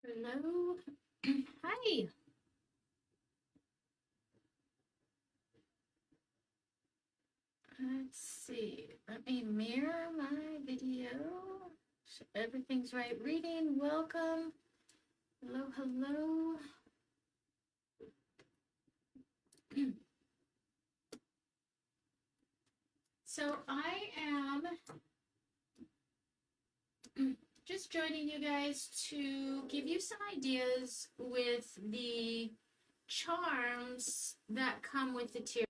Hello. Hi. Let's see. Let me mirror my video. So everything's right. Reading. Welcome. Hello, hello. So I am just joining you guys to give you some ideas with the charms that come with the tier.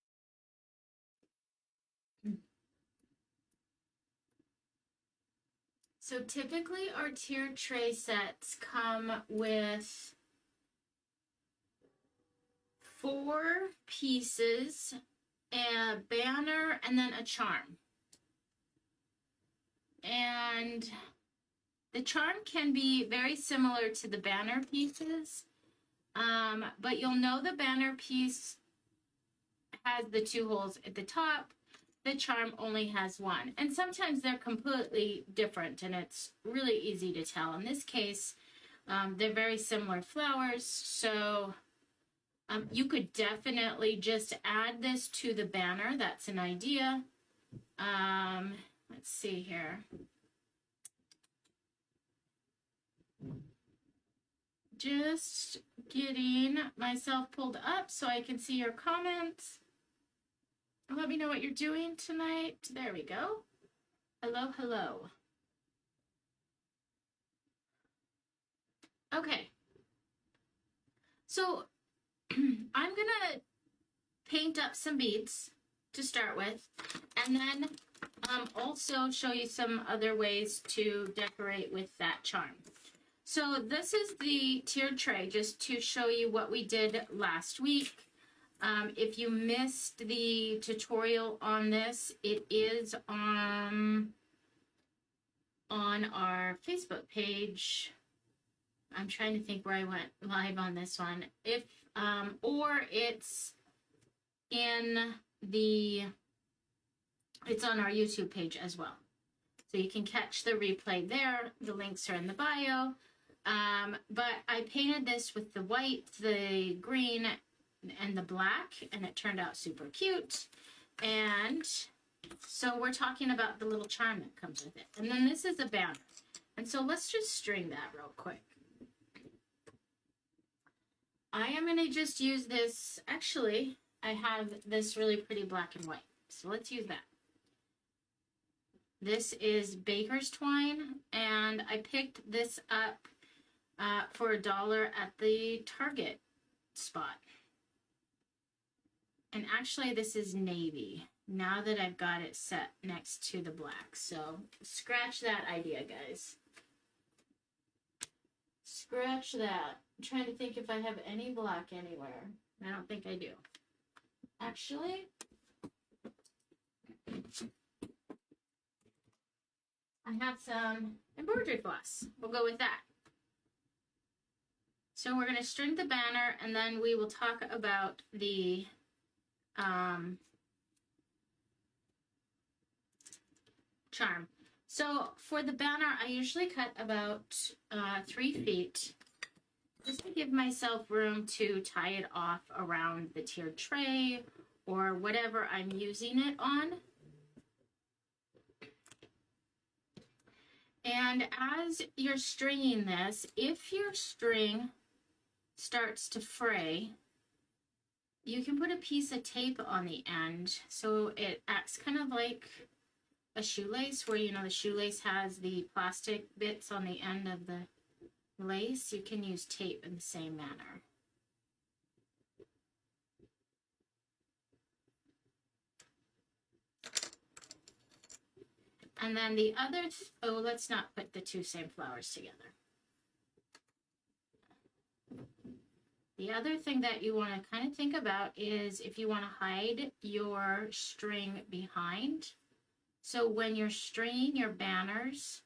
So typically our tier tray sets come with 4 pieces, a banner, and then a charm. And the charm can be very similar to the banner pieces, but you'll know the banner piece has the 2 holes at the top. The charm only has 1. And sometimes they're completely different, and it's really easy to tell. In this case, they're very similar flowers, so you could definitely just add this to the banner. That's an idea. Let's see here. Just getting myself pulled up so I can see your comments. Let me know what you're doing tonight. There we go. Hello, hello. Okay. So I'm gonna paint up some beads to start with, and then also show you some other ways to decorate with that charm. So this is the tiered tray, just to show you what we did last week. If you missed the tutorial on this, it is on our Facebook page. I'm trying to think where I went live on this one. Or it's it's on our YouTube page as well. So you can catch the replay there. The links are in the bio. But I painted this with the white, the green, and the black, and it turned out super cute. And so we're talking about the little charm that comes with it. And then this is a banner. And so let's just string that real quick. I am going to just use this. Actually, I have this really pretty black and white. So let's use that. This is baker's twine, and I picked this up for $1 at the Target spot. And actually this is navy, now that I've got it set next to the black. So scratch that idea, guys. Scratch that. I'm trying to think if I have any black anywhere. I don't think I do. Actually, I have some embroidery floss. We'll go with that. So we're going to string the banner, and then we will talk about the charm. So for the banner, I usually cut about 3 feet, just to give myself room to tie it off around the tiered tray or whatever I'm using it on. And as you're stringing this, if your string starts to fray, you can put a piece of tape on the end so it acts kind of like a shoelace, where, you know, the shoelace has the plastic bits on the end of the lace. You can use tape in the same manner. And then the other, oh, let's not put the 2 same flowers together. The other thing that you want to kind of think about is if you want to hide your string behind. So when you're stringing your banners,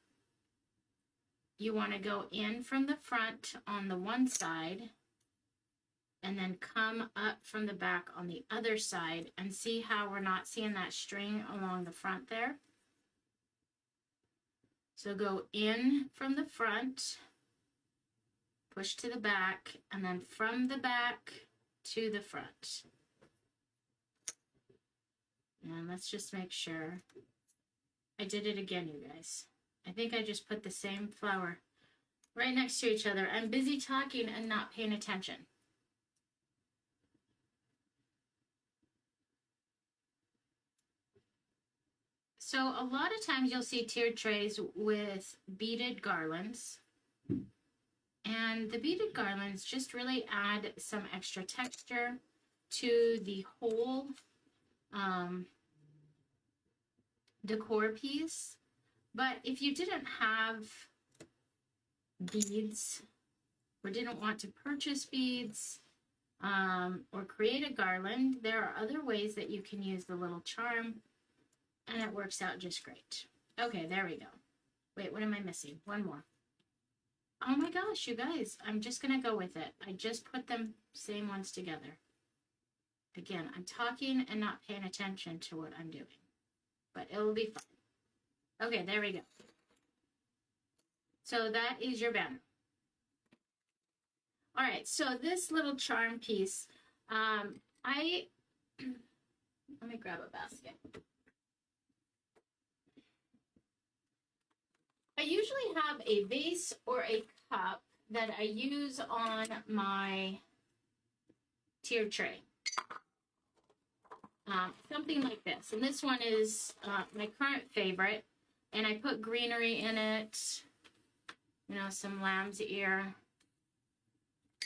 you want to go in from the front on the one side and then come up from the back on the other side, and see how we're not seeing that string along the front there. So go in from the front, push to the back, and then from the back to the front. And let's just make sure. I did it again, you guys. I think I just put the same flower right next to each other. I'm busy talking and not paying attention. So a lot of times you'll see tiered trays with beaded garlands. And the beaded garlands just really add some extra texture to the whole decor piece. But if you didn't have beads or didn't want to purchase beads or create a garland, there are other ways that you can use the little charm, and it works out just great. Okay, there we go. Wait, what am I missing? One more. Oh my gosh, you guys, I'm just going to go with it. I just put them same ones together. Again, I'm talking and not paying attention to what I'm doing, but it'll be fun. Okay, there we go. So that is your banner. All right, so this little charm piece, let me grab a basket. I usually have a vase or a cup that I use on my tiered tray. Something like this. And this one is my current favorite. And I put greenery in it, you know, some lamb's ear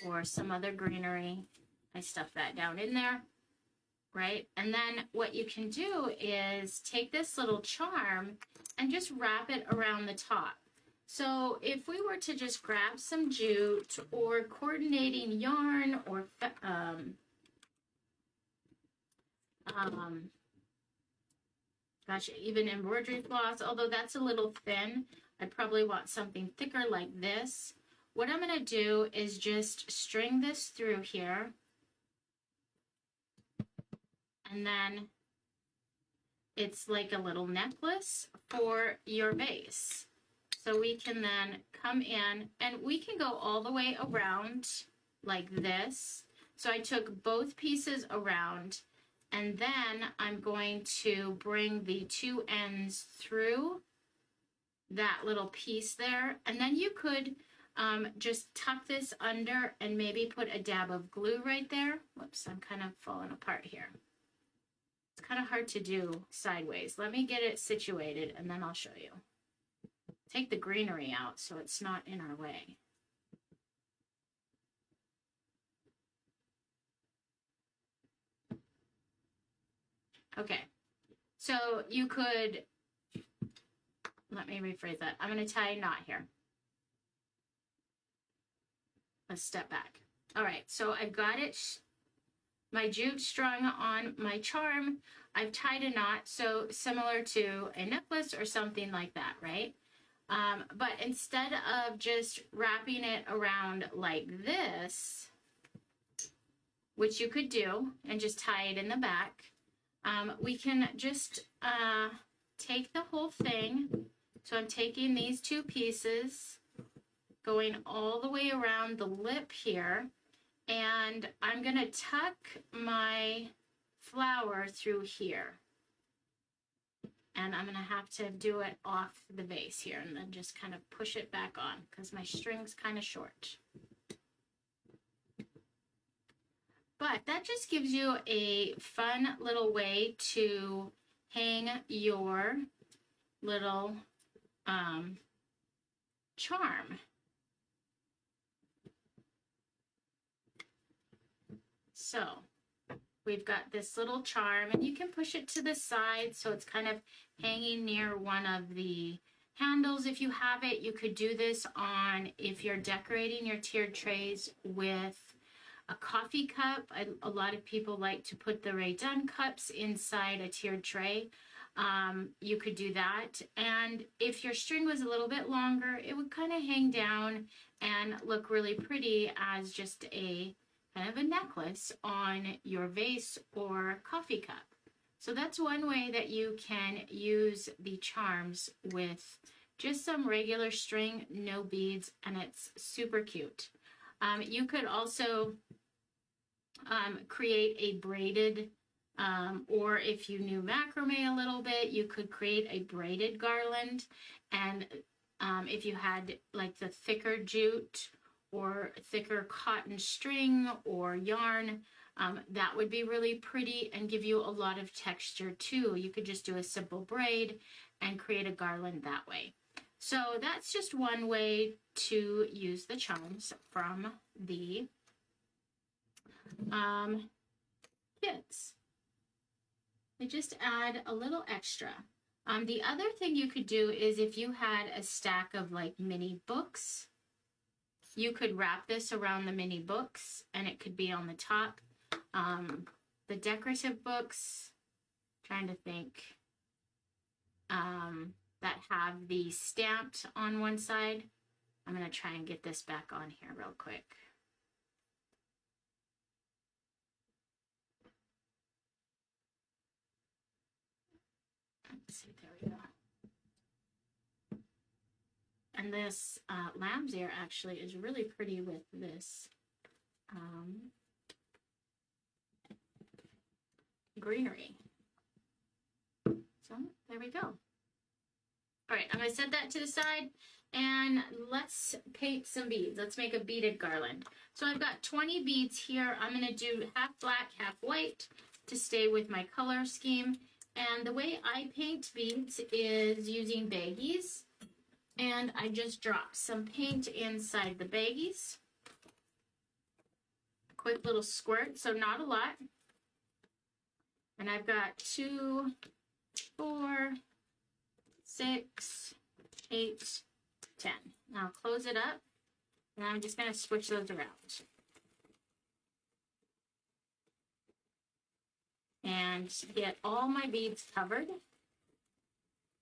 or some other greenery. I stuff that down in there, right? And then what you can do is take this little charm and just wrap it around the top. So if we were to just grab some jute or coordinating yarn or gosh, even embroidery floss, although that's a little thin, I'd probably want something thicker like this. What I'm going to do is just string this through here, and then it's like a little necklace for your vase. So we can then come in and we can go all the way around like this. So I took both pieces around, and then I'm going to bring the two ends through that little piece there. And then you could just tuck this under and maybe put a dab of glue right there. Whoops, I'm kind of falling apart here. It's kind of hard to do sideways. Let me get it situated and then I'll show you. Take the greenery out so it's not in our way. Okay, so you could, let me rephrase that. I'm going to tie a knot here. Let's step back. All right, so I've got it, my jute strung on my charm. I've tied a knot, so similar to a necklace or something like that, right? But instead of just wrapping it around like this, which you could do and just tie it in the back, we can just take the whole thing. So I'm taking these two pieces, going all the way around the lip here, and I'm going to tuck my flower through here. And I'm going to have to do it off the vase here and then just kind of push it back on because my string's kind of short. But that just gives you a fun little way to hang your little charm. So we've got this little charm, and you can push it to the side so it's kind of hanging near one of the handles. If you have it, you could do this on, if you're decorating your tiered trays with a coffee cup. A lot of people like to put the Rae Dunn cups inside a tiered tray. You could do that. And if your string was a little bit longer, it would kind of hang down and look really pretty as just a kind of a necklace on your vase or coffee cup. So that's one way that you can use the charms with just some regular string, no beads, and it's super cute. You could also create a braided, or if you knew macrame a little bit, you could create a braided garland. And if you had like the thicker jute or thicker cotton string or yarn, that would be really pretty and give you a lot of texture too. You could just do a simple braid and create a garland that way. So that's just one way to use the charms from the kits. They just add a little extra. The other thing you could do is if you had a stack of like mini books, you could wrap this around the mini books and it could be on the top. The decorative books, trying to think, that have the stamped on one side. I'm going to try and get this back on here real quick. Let's see, there we go. And this lamb's ear actually is really pretty with this greenery. So there we go. All right, I'm going to set that to the side and let's paint some beads. Let's make a beaded garland. So I've got 20 beads here. I'm going to do half black, half white to stay with my color scheme. And the way I paint beads is using baggies. And I just drop some paint inside the baggies. Quick little squirt, so not a lot. And I've got 2, 4, 6, 8, 10. Now close it up, and I'm just going to switch those around. And get all my beads covered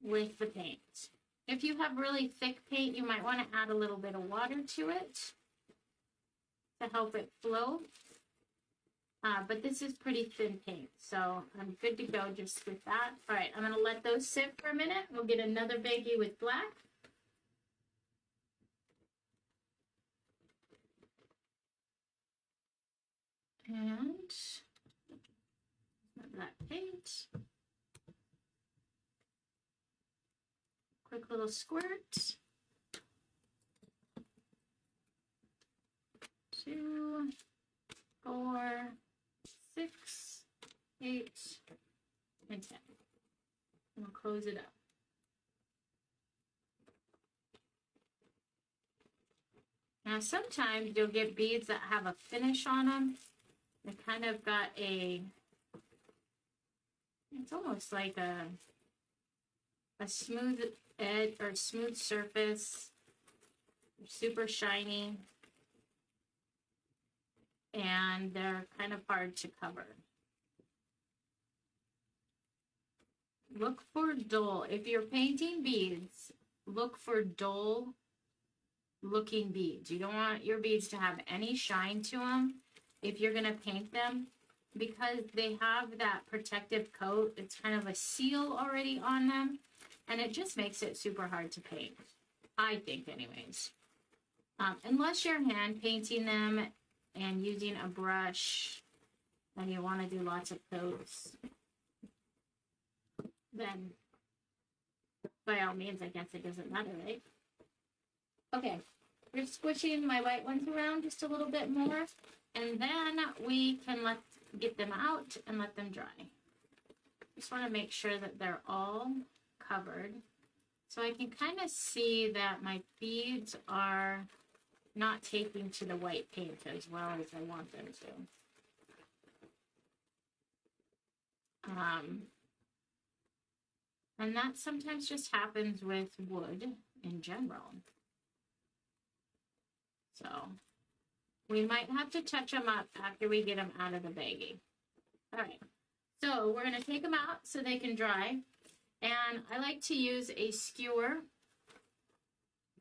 with the paint. If you have really thick paint, you might want to add a little bit of water to it to help it flow. But this is pretty thin paint, so I'm good to go just with that. All right, I'm going to let those sit for a minute. We'll get another baggie with black. And black paint. Quick little squirt. 2, 4, 6, 8, and 10. And we'll close it up. Now sometimes you'll get beads that have a finish on them. They kind of got a, it's almost like a smooth edge or smooth surface, super shiny, and they're kind of hard to cover. Look for dull. If you're painting beads, look for dull looking beads. You don't want your beads to have any shine to them if you're going to paint them, because they have that protective coat. It's kind of a seal already on them, and it just makes it super hard to paint, I think anyways. Unless you're hand painting them and using a brush and you want to do lots of coats, then by all means, I guess it doesn't matter, right? Okay, we're squishing my white ones around just a little bit more, and then we can get them out and let them dry. Just want to make sure that they're all covered, so I can kind of see that my beads are not taking to the white paint as well as I want them to. And that sometimes just happens with wood in general. So we might have to touch them up after we get them out of the baggie. All right, so we're going to take them out so they can dry. And I like to use a skewer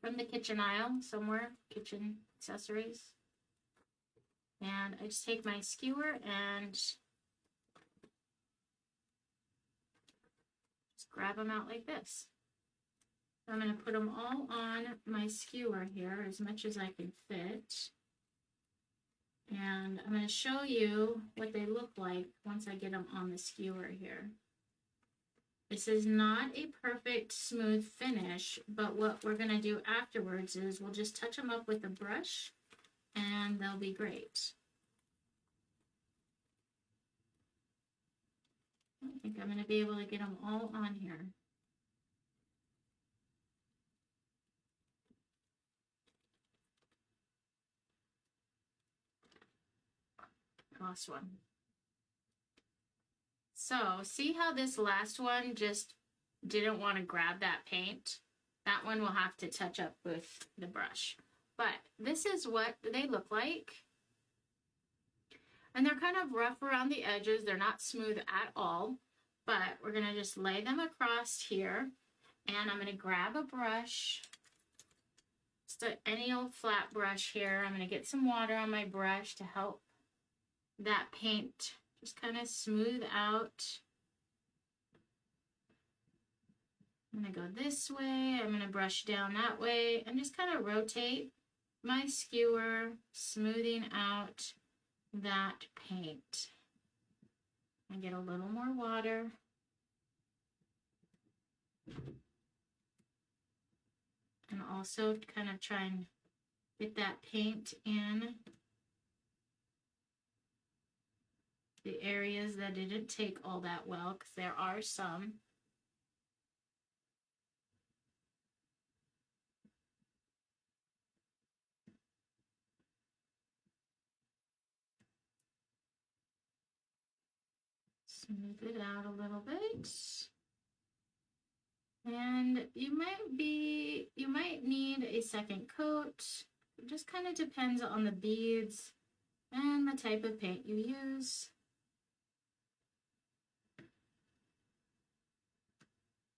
from the kitchen aisle somewhere, kitchen accessories. And I just take my skewer and just grab them out like this. I'm going to put them all on my skewer here as much as I can fit. And I'm going to show you what they look like once I get them on the skewer here. This is not a perfect smooth finish, but what we're going to do afterwards is we'll just touch them up with a brush and they'll be great. I think I'm going to be able to get them all on here. Last one. So see how this last one just didn't want to grab that paint? That one will have to touch up with the brush. But this is what they look like. And they're kind of rough around the edges. They're not smooth at all. But we're going to just lay them across here. And I'm going to grab a brush. Just any old flat brush here. I'm going to get some water on my brush to help that paint just kind of smooth out. I'm going to go this way. I'm going to brush down that way and just kind of rotate my skewer, smoothing out that paint. I get a little more water. And also kind of try and get that paint in the areas that didn't take all that well, because there are some. Smooth it out a little bit. And you might need a second coat. It just kind of depends on the beads and the type of paint you use.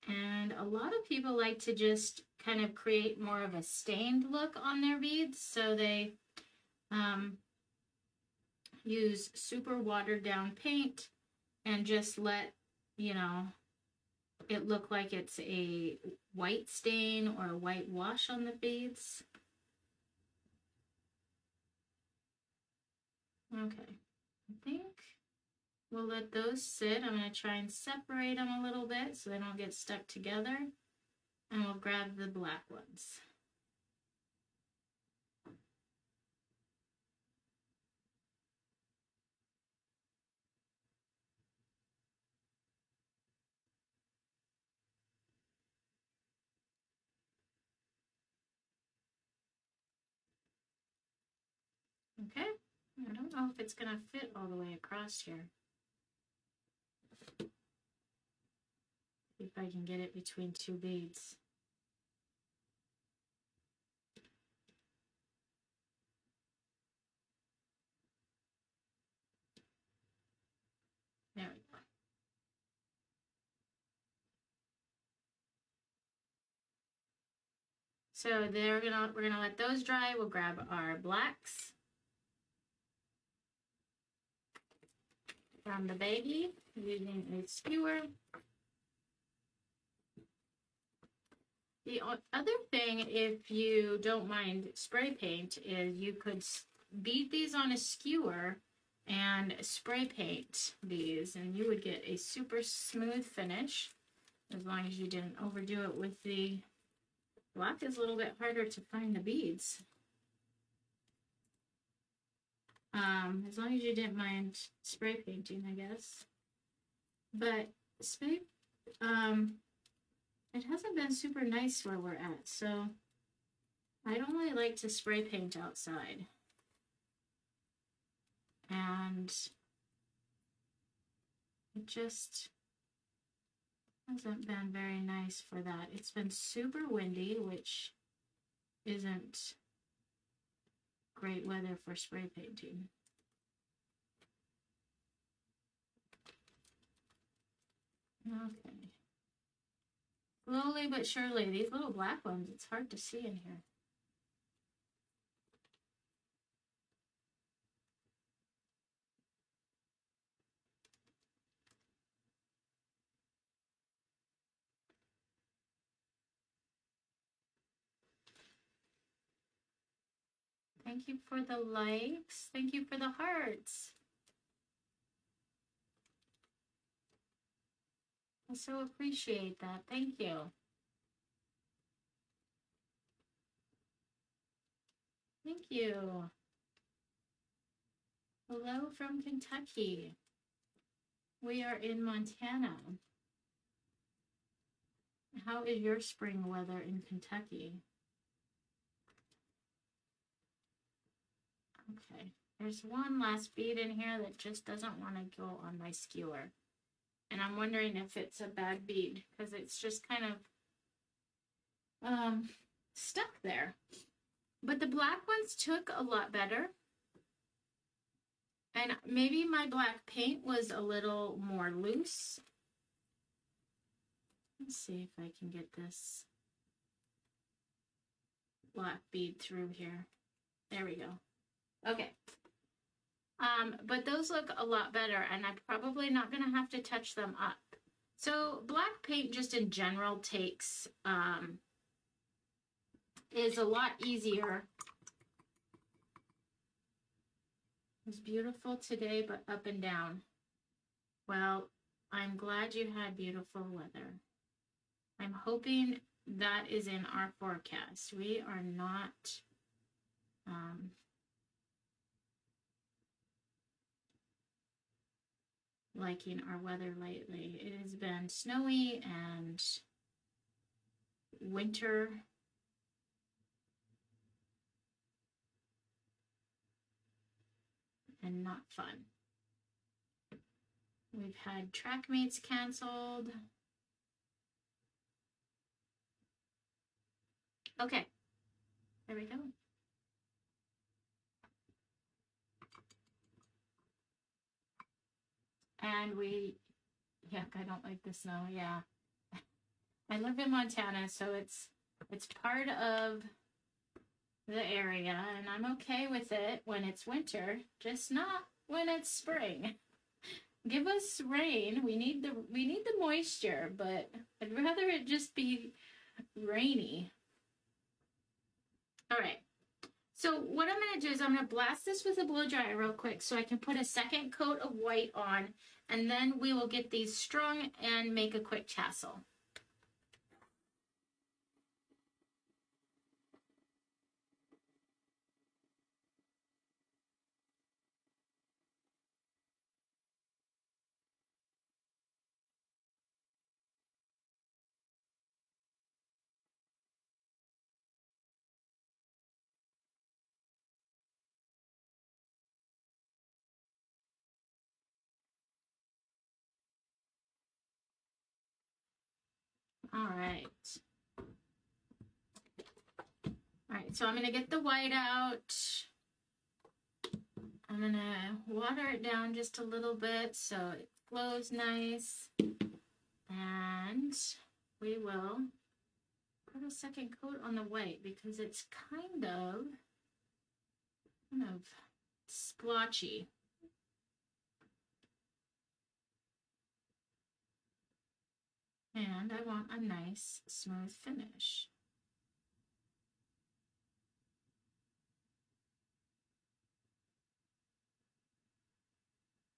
And a lot of people like to just kind of create more of a stained look on their beads, so they use super watered down paint and just let, you know, it look like it's a white stain or a white wash on the beads. Okay, I think we'll let those sit. I'm going to try and separate them a little bit so they don't get stuck together. And we'll grab the black ones. Okay, I don't know if it's going to fit all the way across here. See if I can get it between two beads. There we go. So we're gonna let those dry. We'll grab our blacks from the baggie using a skewer. The other thing, if you don't mind spray paint, is you could bead these on a skewer and spray paint these, and you would get a super smooth finish as long as you didn't overdo it with the black. Is a little bit harder to find the beads. As long as you didn't mind spray painting, I guess. But spray, it hasn't been super nice where we're at, so I don't really like to spray paint outside. And it just hasn't been very nice for that. It's been super windy, which isn't great weather for spray painting. Okay. Slowly but surely, these little black ones, it's hard to see in here. I Thank you for the likes. Thank you for the hearts. I so appreciate that. Thank you. Thank you. Hello from Kentucky. We are in Montana. How is your spring weather in Kentucky? Okay, there's one last bead in here that just doesn't want to go on my skewer. And I'm wondering if it's a bad bead because it's just kind of stuck there. But the black ones took a lot better. And maybe my black paint was a little more loose. Let's see if I can get this black bead through here. There we go. Okay. But those look a lot better, and I'm probably not going to have to touch them up. So black paint just in general takes, is a lot easier. It's beautiful today, but up and down. Well, I'm glad you had beautiful weather. I'm hoping that is in our forecast. We are not liking our weather lately. It has been snowy and winter. And not fun. We've had track meets canceled. Okay, there we go. And I don't like the snow, yeah. I live in Montana, so it's part of the area, and I'm okay with it when it's winter, just not when it's spring. Give us rain. We need the moisture, but I'd rather it just be rainy. All right. So what I'm going to do is I'm going to blast this with a blow dryer real quick so I can put a second coat of white on, and then we will get these strung and make a quick tassel. All right. All right, so I'm going to get the white out. I'm going to water it down just a little bit so it flows nice. And we will put a second coat on the white because it's kind of splotchy. And I want a nice smooth finish.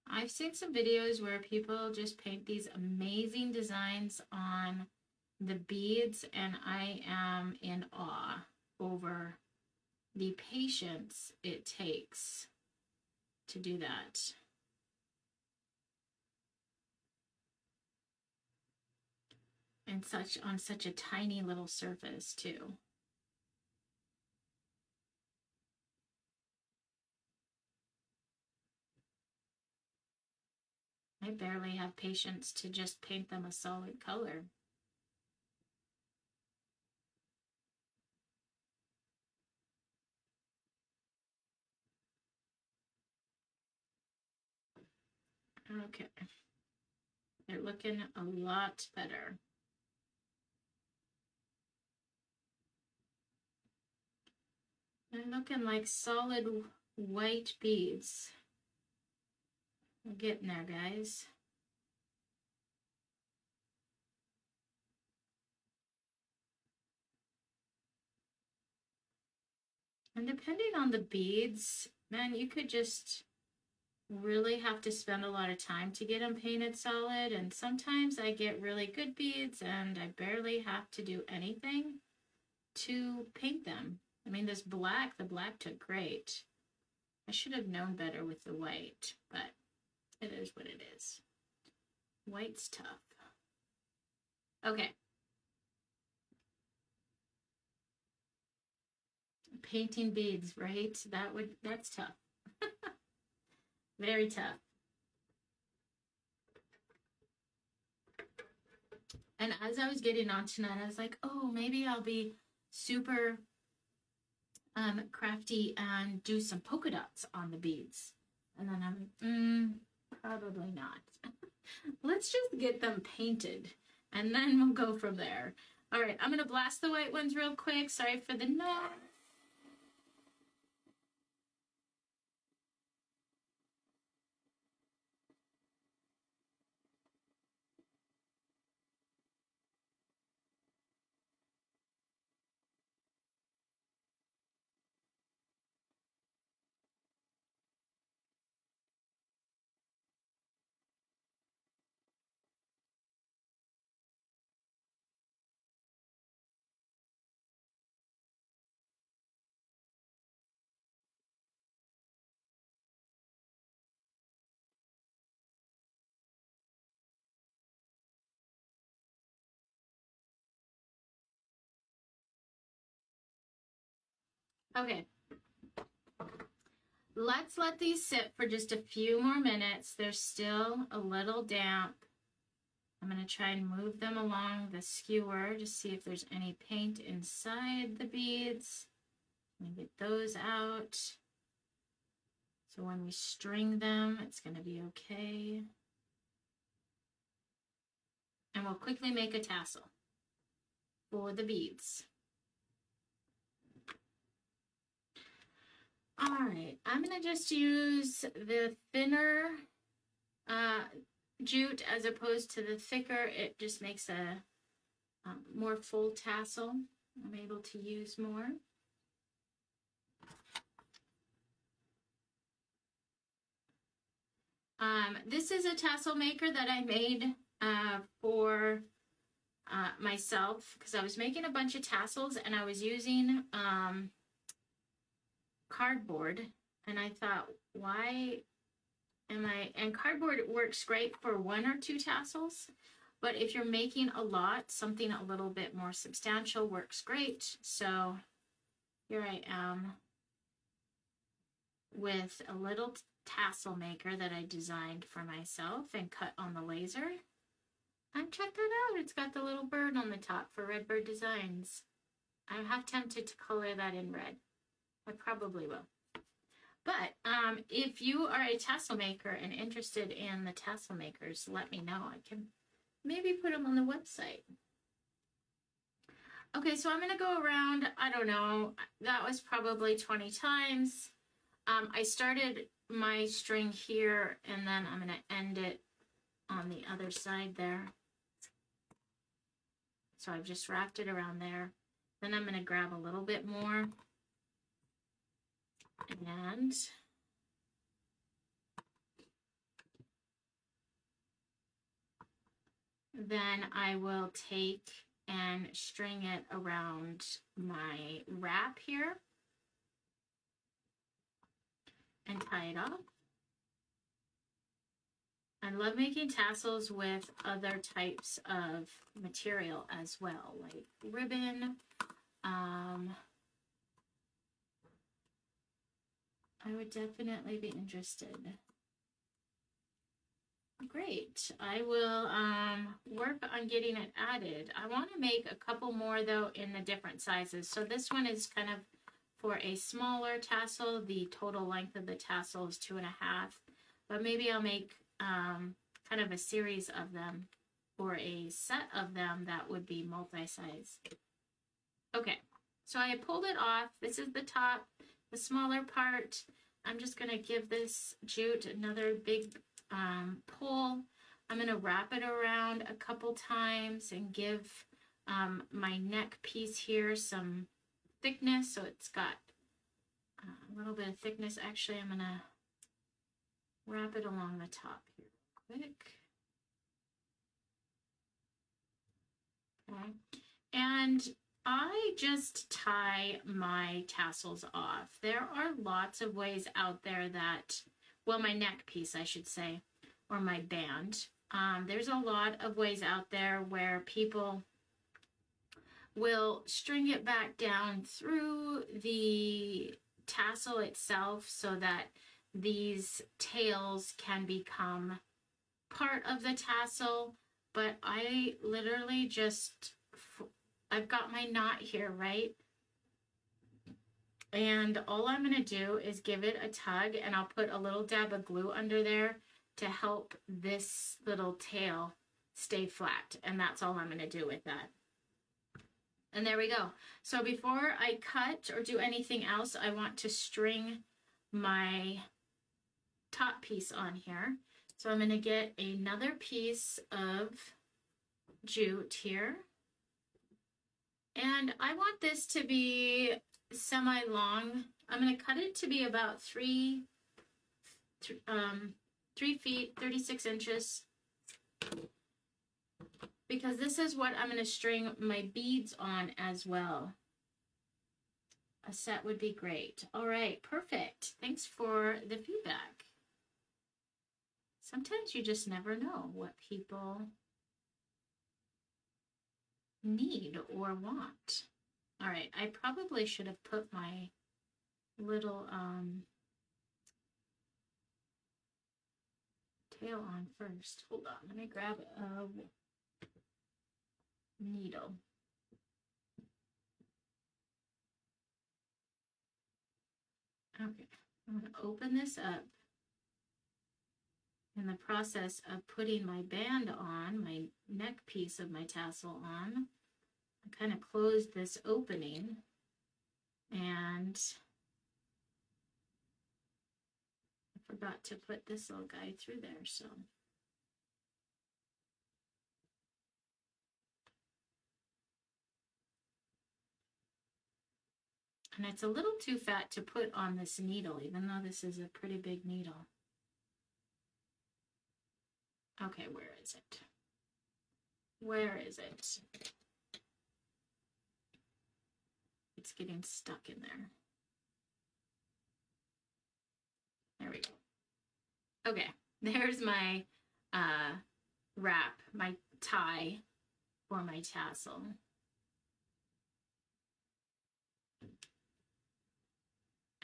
I've seen some videos where people just paint these amazing designs on the beads, and I am in awe over the patience it takes to do that. And on such a tiny little surface too. I barely have patience to just paint them a solid color. Okay. They're looking a lot better. They're looking like solid white beads. We're getting there, guys. And depending on the beads, man, you could just really have to spend a lot of time to get them painted solid. And sometimes I get really good beads and I barely have to do anything to paint them. I mean, this black, the black took great. I should have known better with the white, but it is what it is. White's tough. Okay. Painting beads, right? That's tough. Very tough. And as I was getting on tonight, I was like, oh, maybe I'll be super crafty and do some polka dots on the beads. And then I'm probably not. Let's just get them painted and then we'll go from there. All right, I'm gonna blast the white ones real quick. Sorry for the noise. Okay. Let's let these sit for just a few more minutes. They're still a little damp. I'm going to try and move them along the skewer to see if there's any paint inside the beads. Let me get those out. So when we string them, it's going to be okay. And we'll quickly make a tassel for the beads. All right, I'm going to just use the thinner jute as opposed to the thicker. It just makes a more full tassel. I'm able to use more. This is a tassel maker that I made for myself because I was making a bunch of tassels and I was using cardboard, and I thought, why am I, and cardboard works great for 1 or 2 tassels, but if you're making a lot, something a little bit more substantial works great. So here I am with a little tassel maker that I designed for myself and cut on the laser. And check that out, it's got the little bird on the top for Redbird Designs. I'm half tempted to color that in red. I probably will. But if you are a tassel maker and interested in the tassel makers, let me know. I can maybe put them on the website. Okay, so I'm going to go around, I don't know, that was probably 20 times. I started my string here, and then I'm going to end it on the other side there. So I've just wrapped it around there. Then I'm going to grab a little bit more. And then I will take and string it around my wrap here and tie it off. I love making tassels with other types of material as well, like ribbon. I would definitely be interested. Great. I will work on getting it added. I want to make a couple more though in the different sizes. So this one is kind of for a smaller tassel. The total length of the tassel is 2.5, but maybe I'll make kind of a series of them or a set of them that would be multi-size. Okay, so I pulled it off. This is the top, the smaller part. I'm just going to give this jute another big pull. I'm going to wrap it around a couple times and give my neck piece here some thickness so it's got a little bit of thickness. Actually, I'm gonna wrap it along the top here real quick. Okay, and I just tie my tassels off. There are lots of ways out there that, well, my neck piece, I should say, or my band. There's a lot of ways out there where people will string it back down through the tassel itself so that these tails can become part of the tassel. But I literally just, I've got my knot here, right? And all I'm going to do is give it a tug, and I'll put a little dab of glue under there to help this little tail stay flat. And that's all I'm going to do with that. And there we go. So before I cut or do anything else, I want to string my top piece on here. So I'm going to get another piece of jute here. And I want this to be semi-long. I'm going to cut it to be about 3 feet, 36 inches. Because this is what I'm going to string my beads on as well. A set would be great. All right, perfect. Thanks for the feedback. Sometimes you just never know what people need or want. All right, I probably should have put my little tail on first. Hold on, let me grab a needle. Okay, I'm going to open this up. In the process of putting my band on, my neck piece of my tassel on, I kind of closed this opening, and I forgot to put this little guy through there, so. And it's a little too fat to put on this needle, even though this is a pretty big needle. Okay, where is it? Where is it? It's getting stuck in there. There we go. Okay, there's my wrap, my tie for my tassel.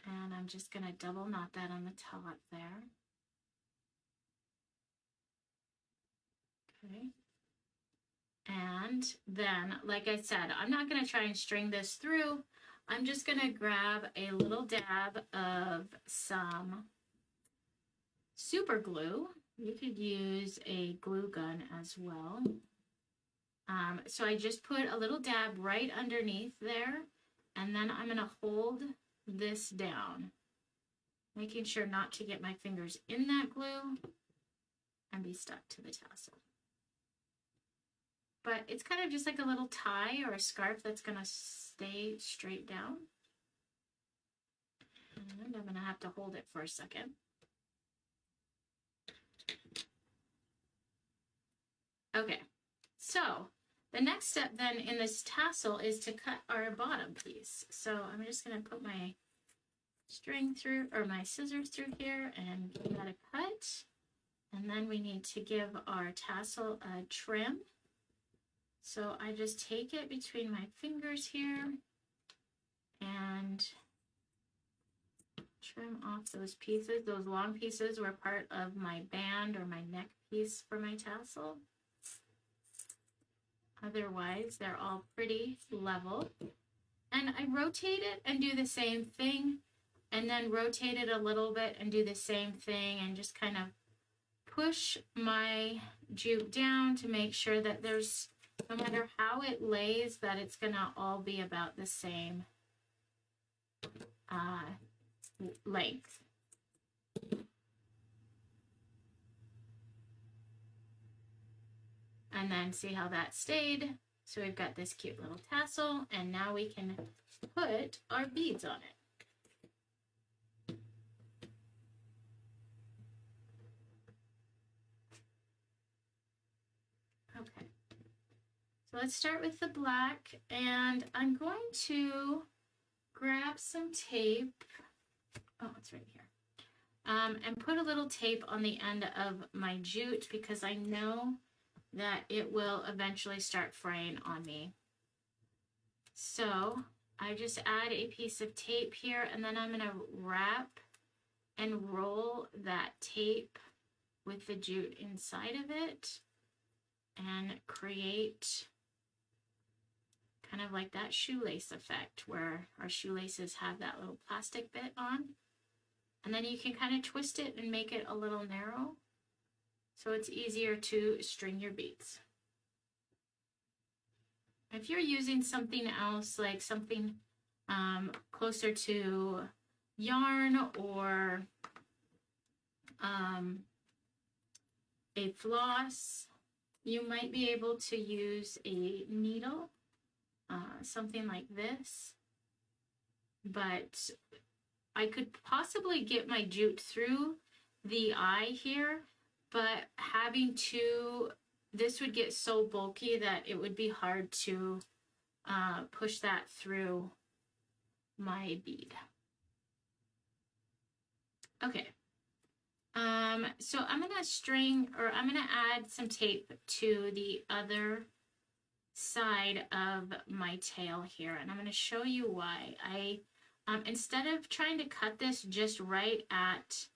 And I'm just going to double knot that on the top there. Okay. And then, like I said, I'm not going to try and string this through. I'm just going to grab a little dab of some super glue. You could use a glue gun as well. So I just put a little dab right underneath there, and then I'm going to hold this down, making sure not to get my fingers in that glue and be stuck to the tassel. But it's kind of just like a little tie or a scarf that's going to stay straight down. And I'm going to have to hold it for a second. Okay, so the next step then in this tassel is to cut our bottom piece. So I'm just going to put my string through, or my scissors through here, and give that a cut. And then we need to give our tassel a trim. So I just take it between my fingers here and trim off those pieces. Those long pieces were part of my band or my neck piece for my tassel. Otherwise, they're all pretty level. And I rotate it and do the same thing, and then rotate it a little bit and do the same thing, and just kind of push my jute down to make sure that there's, no matter how it lays, that it's gonna all be about the same length. And then see how that stayed. So we've got this cute little tassel, and now we can put our beads on it. So let's start with the black, and I'm going to grab some tape. Oh, it's right here. And put a little tape on the end of my jute because I know that it will eventually start fraying on me. So I just add a piece of tape here, and then I'm going to wrap and roll that tape with the jute inside of it and create kind of like that shoelace effect where our shoelaces have that little plastic bit on. And then you can kind of twist it and make it a little narrow so it's easier to string your beads. If you're using something else, like something closer to yarn or a floss, you might be able to use a needle, something like this. But I could possibly get my jute through the eye here, but having to, this would get so bulky that it would be hard to push that through my bead. Okay. So I'm going to string, or I'm going to add some tape to the other side of my tail here, and I'm going to show you why. Instead of trying to cut this just right at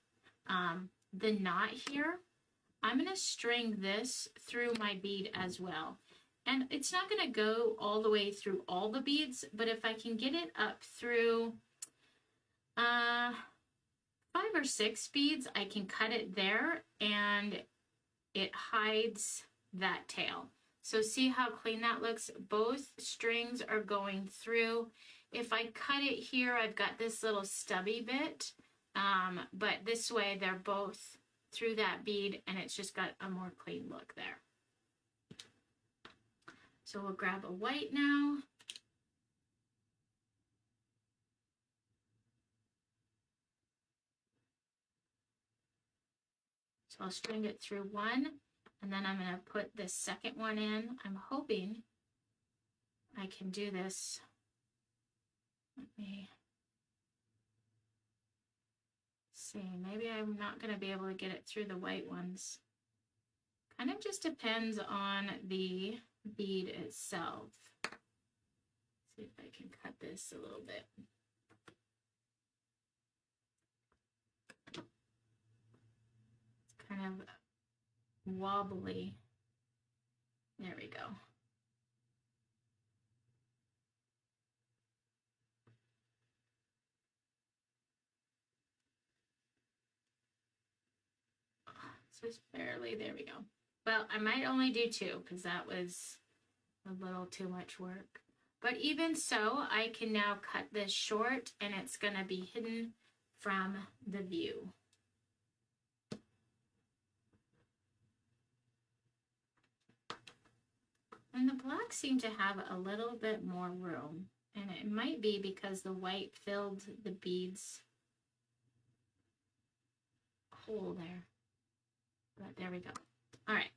the knot here, I'm going to string this through my bead as well. And it's not going to go all the way through all the beads, but if I can get it up through 5 or 6 beads, I can cut it there and it hides that tail. So see how clean that looks? Both strings are going through. If I cut it here, I've got this little stubby bit, but this way they're both through that bead and it's just got a more clean look there. So we'll grab a white now. So I'll string it through one, and then I'm going to put this second one in. I'm hoping I can do this. Let me see. Maybe I'm not going to be able to get it through the white ones. Kind of just depends on the bead itself. Let's see if I can cut this a little bit. It's kind of wobbly. There we go. So it's barely, there we go. Well, I might only do 2 because that was a little too much work. But even so, I can now cut this short and it's going to be hidden from the view. And the blacks seem to have a little bit more room. And it might be because the white filled the beads hole there. But there we go. All right.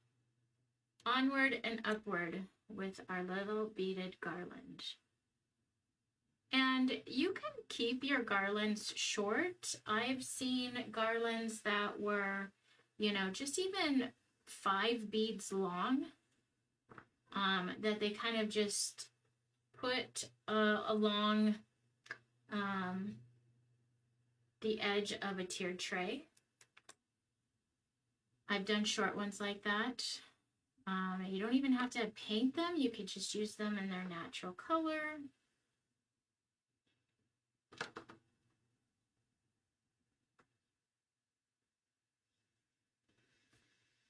Onward and upward with our little beaded garland. And you can keep your garlands short. I've seen garlands that were, you know, just even 5 beads long, that they kind of just put along the edge of a tiered tray. I've done short ones like that. You don't even have to paint them. You could just use them in their natural color.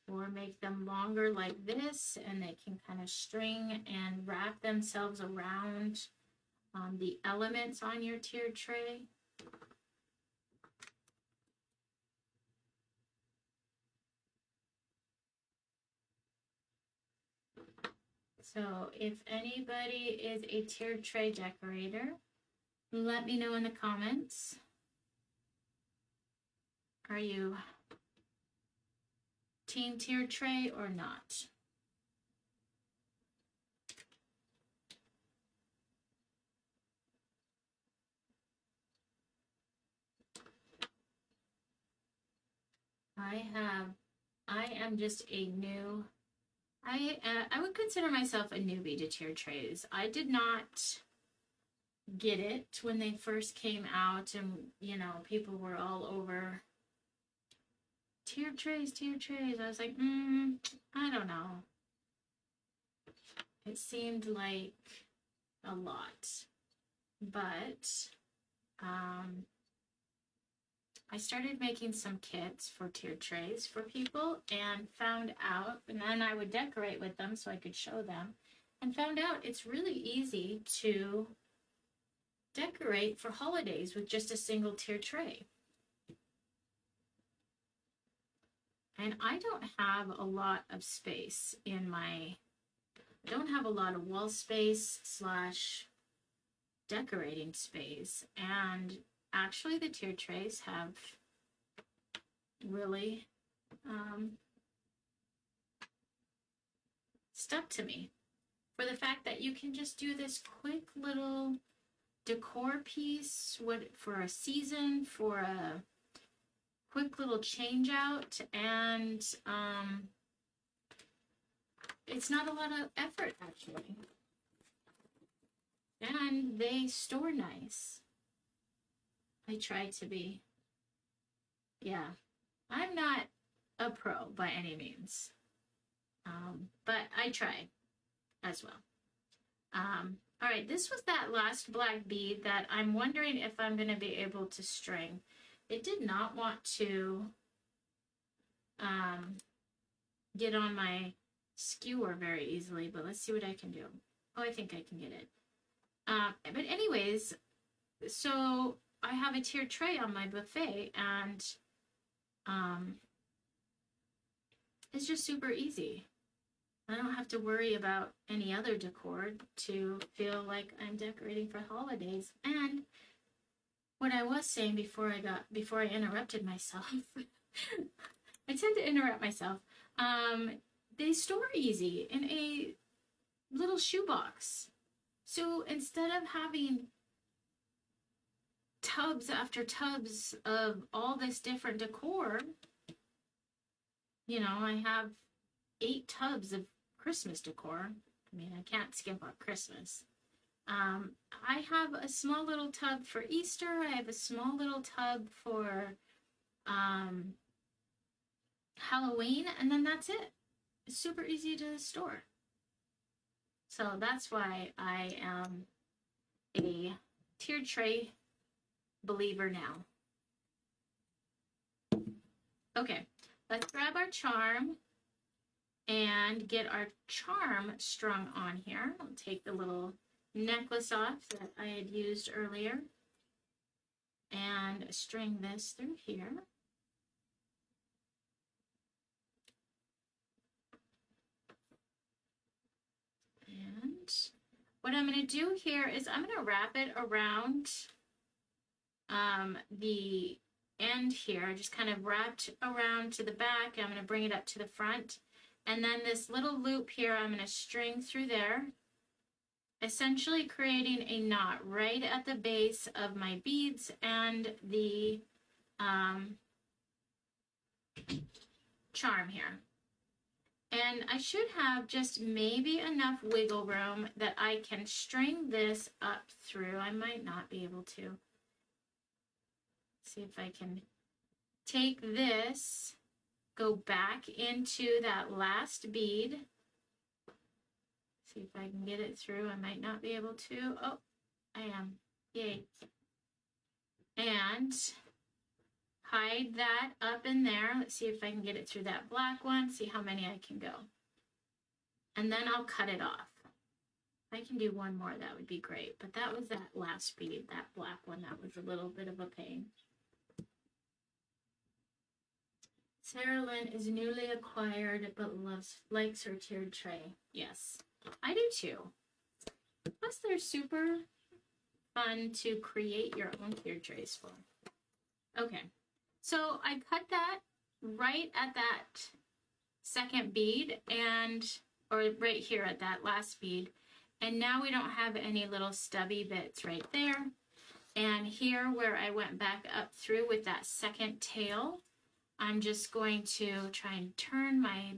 Or make them longer like this, and they can kind of string and wrap themselves around the elements on your tiered tray. So if anybody is a tiered tray decorator, let me know in the comments. Are you team tiered tray or not? I am just a new, I would consider myself a newbie to tiered trays. I did not get it when they first came out, and you know, people were all over tiered trays, tiered trays. I was like, I don't know. It seemed like a lot, but I started making some kits for tiered trays for people and found out, and then I would decorate with them so I could show them, and found out it's really easy to decorate for holidays with just a single tiered tray. And I don't have a lot of space in my, I don't have a lot of wall space slash decorating space, and actually the tiered trays have really stuck to me for the fact that you can just do this quick little decor piece for a season, for a quick little change out, and it's not a lot of effort actually, and they store nice. I try to be. Yeah, I'm not a pro by any means, but I try as well. All right, this was that last black bead that I'm wondering if I'm going to be able to string. It did not want to get on my skewer very easily, but let's see what I can do. Oh, I think I can get it. But anyways, so I have a tiered tray on my buffet, and it's just super easy. I don't have to worry about any other decor to feel like I'm decorating for holidays. And what I was saying before I interrupted myself, I tend to interrupt myself. They store easy in a little shoebox. So instead of having tubs after tubs of all this different decor, you know, I have 8 tubs of Christmas decor. I mean, I can't skip on Christmas. I have a small little tub for Easter. I have a small little tub for Halloween, and then that's it. It's super easy to store. So that's why I am a tiered tray believer now. Okay, let's grab our charm and get our charm strung on here. I'll take the little necklace off that I had used earlier and string this through here. And what I'm going to do here is I'm going to wrap it around the end here. I just kind of wrapped around to the back. I'm going to bring it up to the front. And then this little loop here, I'm going to string through there, essentially creating a knot right at the base of my beads and the charm here. And I should have just maybe enough wiggle room that I can string this up through. I might not be able to. See if I can take this, go back into that last bead. See if I can get it through. I might not be able to. Oh, I am. Yay. And hide that up in there. Let's see if I can get it through that black one. See how many I can go. And then I'll cut it off. If I can do one more, that would be great. But that was that last bead, that black one. That was a little bit of a pain. Sarah Lynn is newly acquired but likes her tiered tray. Yes, I do too. Plus, they're super fun to create your own tiered trays for. Okay, so I cut that right at that second bead, or right here at that last bead, and now we don't have any little stubby bits right there. And here where I went back up through with that second tail, I'm just going to try and turn my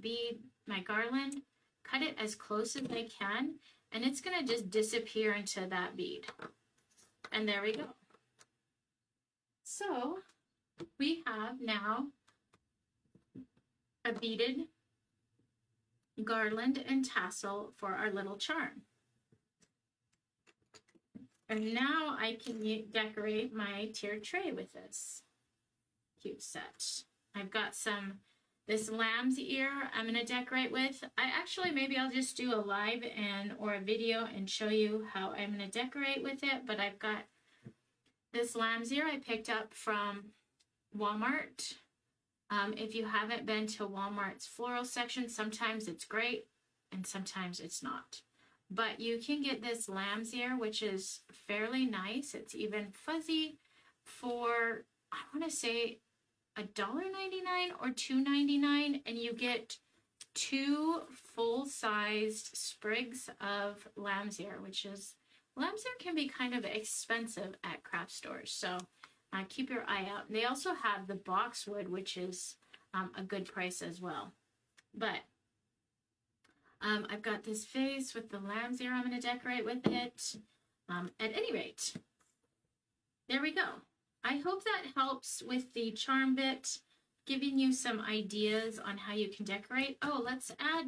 garland, cut it as close as I can, and it's going to just disappear into that bead. And there we go. So we have now a beaded garland and tassel for our little charm. And now I can decorate my tiered tray with this cute set. I've got this lamb's ear I'm going to decorate with. Maybe I'll just do a live or a video and show you how I'm going to decorate with it. But I've got this lamb's ear I picked up from Walmart. If you haven't been to Walmart's floral section, sometimes it's great and sometimes it's not. But you can get this lamb's ear, which is fairly nice. It's even fuzzy for, I want to say, $1.99 or $2.99, and you get 2 full-sized sprigs of lamb's ear, lamb's ear can be kind of expensive at craft stores, so keep your eye out. And they also have the boxwood, which is a good price as well. But I've got this vase with the lamb's ear I'm going to decorate with it. At any rate, there we go. I hope that helps with the charm bit, giving you some ideas on how you can decorate. Oh, let's add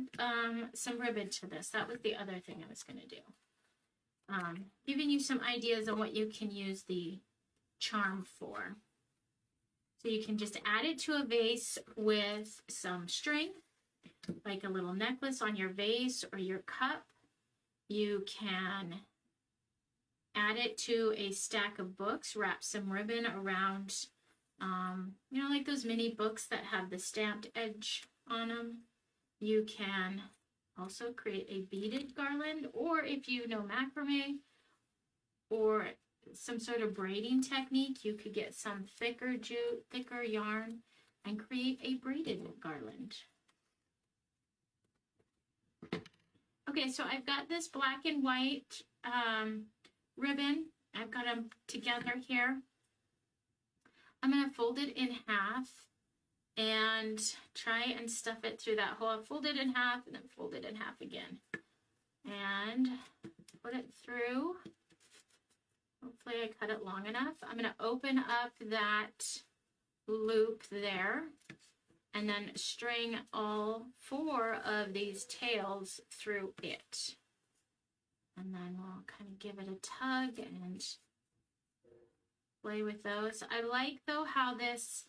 some ribbon to this. That was the other thing I was going to do. Giving you some ideas on what you can use the charm for. So you can just add it to a vase with some string, like a little necklace on your vase or your cup. You can add it to a stack of books, wrap some ribbon around, like those mini books that have the stamped edge on them. You can also create a beaded garland, or if you know macrame or some sort of braiding technique, you could get some thicker yarn and create a braided garland. Okay, so I've got this black and white ribbon. I've got them together here. I'm going to fold it in half and try and stuff it through that hole. I'll fold it in half and then fold it in half again. And put it through. Hopefully I cut it long enough. I'm going to open up that loop there and then string all 4 of these tails through it. And then we'll kind of give it a tug and play with those. I like, though, how this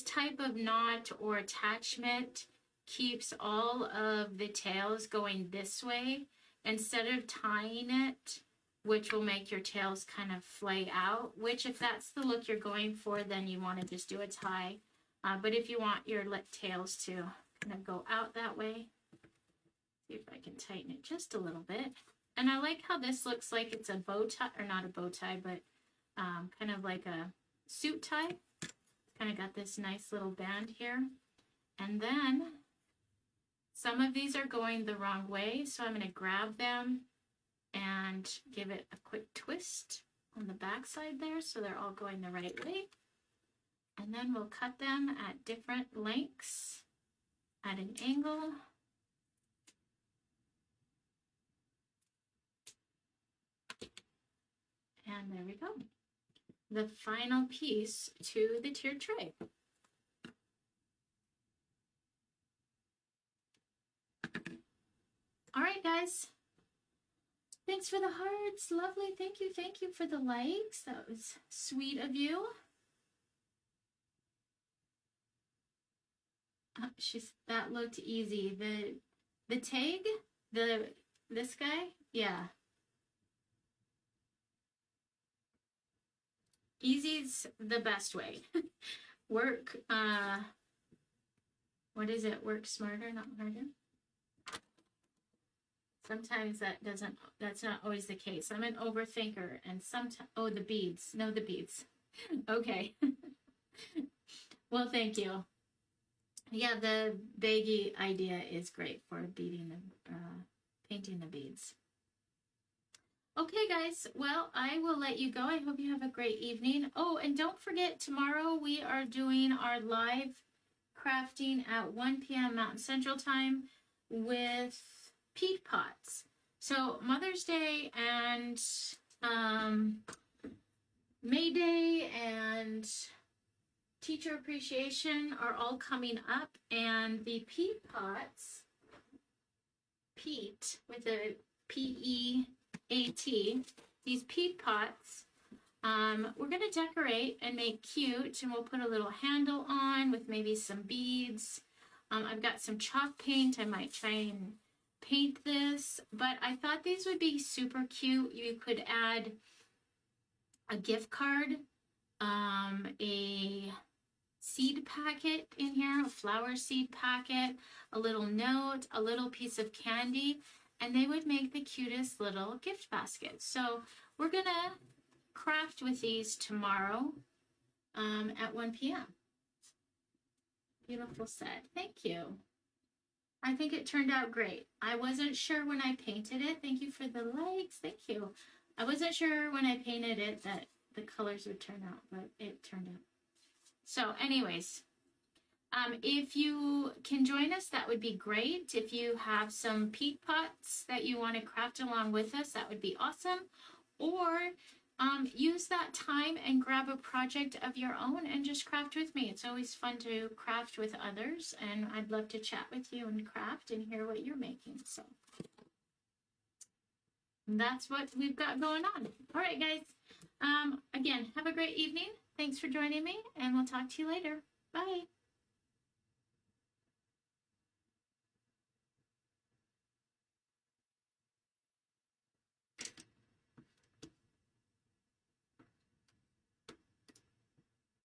type of knot or attachment keeps all of the tails going this way instead of tying it, which will make your tails kind of flay out, which if that's the look you're going for, then you want to just do a tie. But if you want your tails to kind of go out that way, see if I can tighten it just a little bit. And I like how this looks like it's a bow tie, or not a bow tie, but kind of like a suit tie. Kind of got this nice little band here. And then some of these are going the wrong way, so I'm going to grab them and give it a quick twist on the back side there so they're all going the right way. And then we'll cut them at different lengths at an angle. And there we go. The final piece to the tiered tray. All right, guys. Thanks for the hearts. Lovely. Thank you. Thank you for the likes. That was sweet of you. That looked easy. The tag, this guy, yeah. Easy's the best way. Work, what is it? Work smarter, not harder. Sometimes that's not always the case. I'm an overthinker, and sometimes, oh, the beads. No, the beads. Okay. Well, thank you. Yeah, the baggy idea is great for painting the beads. Okay, guys. Well, I will let you go. I hope you have a great evening. Oh, and don't forget, tomorrow we are doing our live crafting at 1 p.m. Mountain Central Time with peat pots. So Mother's Day and May Day and Teacher Appreciation are all coming up, and the peat pots, peat with a P-E-A-T, these peat pots, we're going to decorate and make cute, and we'll put a little handle on with maybe some beads. I've got some chalk paint. I might try and paint this, but I thought these would be super cute. You could add a gift card, a seed packet in here, a flower seed packet, a little note, a little piece of candy, and they would make the cutest little gift basket. So we're gonna craft with these tomorrow at 1 p.m. Beautiful set. Thank you. I think it turned out great. I wasn't sure when I painted it. Thank you for the likes. Thank you. I wasn't sure when I painted it that the colors would turn out, but it turned out. So anyways, if you can join us, that would be great. If you have some peat pots that you want to craft along with us, that would be awesome. Or use that time and grab a project of your own and just craft with me. It's always fun to craft with others, and I'd love to chat with you and craft and hear what you're making. So that's what we've got going on. All right, guys. Again, have a great evening. Thanks for joining me, and we'll talk to you later. Bye.